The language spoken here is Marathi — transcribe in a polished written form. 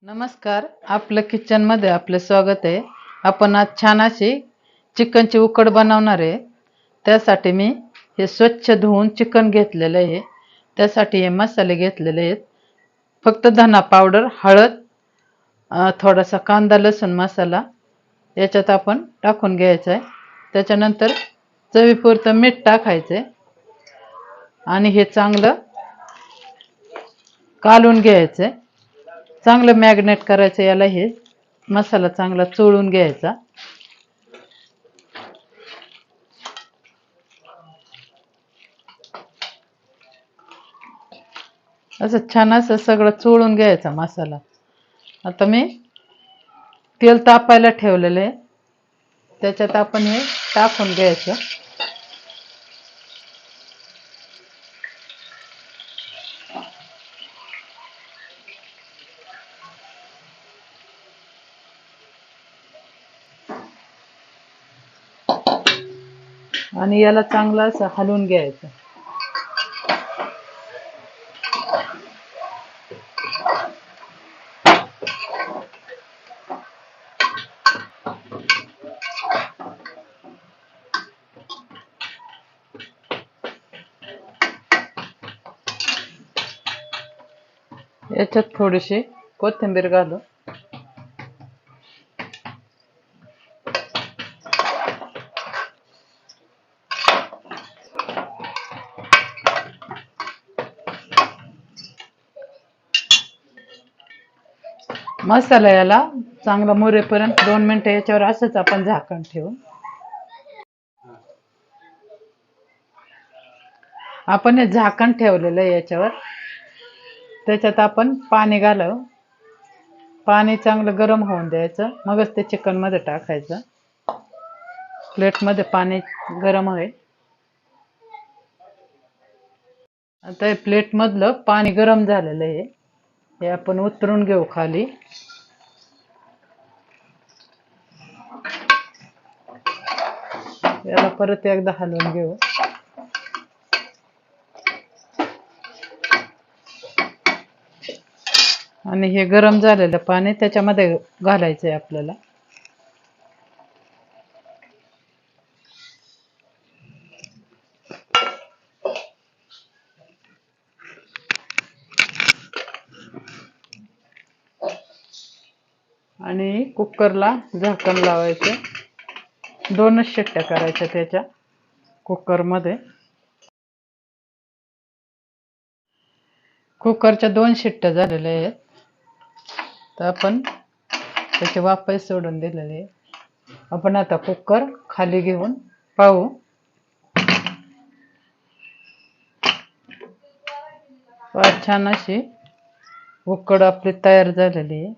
नमस्कार, आपलं किचन मध्ये आपले स्वागत आहे। आपण आज छान अशी चिकनची उकड बनवणार आहे। त्यासाठी मी हे स्वच्छ धुवून चिकन घेतलेले आहे। त्यासाठी हे मसाले घेतलेले आहेत। फक्त धना पावडर, हळद, थोडासा कांदा लसूण मसाला याच्यात आपण टाकून घ्यायचा आहे। त्याच्यानंतर चवीपुरतं मीठ टाकायचं आहे आणि हे चांगलं कालून घ्यायचं आहे। चांगलं मॅग्नेट करायचं याला। हे मसाला चांगला चोळून घ्यायचा। असं छान असं सगळं चोळून घ्यायचा मसाला। आता मी तेल तापायला ठेवलेलं आहे, त्याच्यात आपण हे टाकून घ्यायचं। आणि याला चांगलं असं हलवून घ्यायचं। याच्यात थोडीशी कोथिंबीर घालू। मसाला याला चांगला मुरेपर्यंत 2 मिनिटं याच्यावर असंच आपण झाकण ठेवून आपण हे झाकण ठेवलेलं आहे याच्यावर। त्याच्यात आपण पाणी घालावं। पाणी चांगलं गरम होऊन द्यायचं, मगच ते चिकन मध्ये टाकायचं। प्लेट मध्ये पाणी गरम आहे। आता हे प्लेट मधलं पाणी गरम झालेलं आहे, हे आपण उतरून घेऊ खाली। याला परत एकदा हलवून घेऊ। आणि हे गरम झालेलं पाणी त्याच्यामध्ये घालायचं आहे आपल्याला। आणि कुकरला झाकण लावायचं। 2च शिट्ट्या करायच्या त्याच्या कुकर मध्ये। कुकरच्या 2 शिट्ट्या झालेल्या आहेत, तर आपण त्याचे वाफे सोडून दिलेले आहे। आपण आता कुकर खाली घेऊन पाहू। छान अशी उकड आपली तयार झालेली आहे।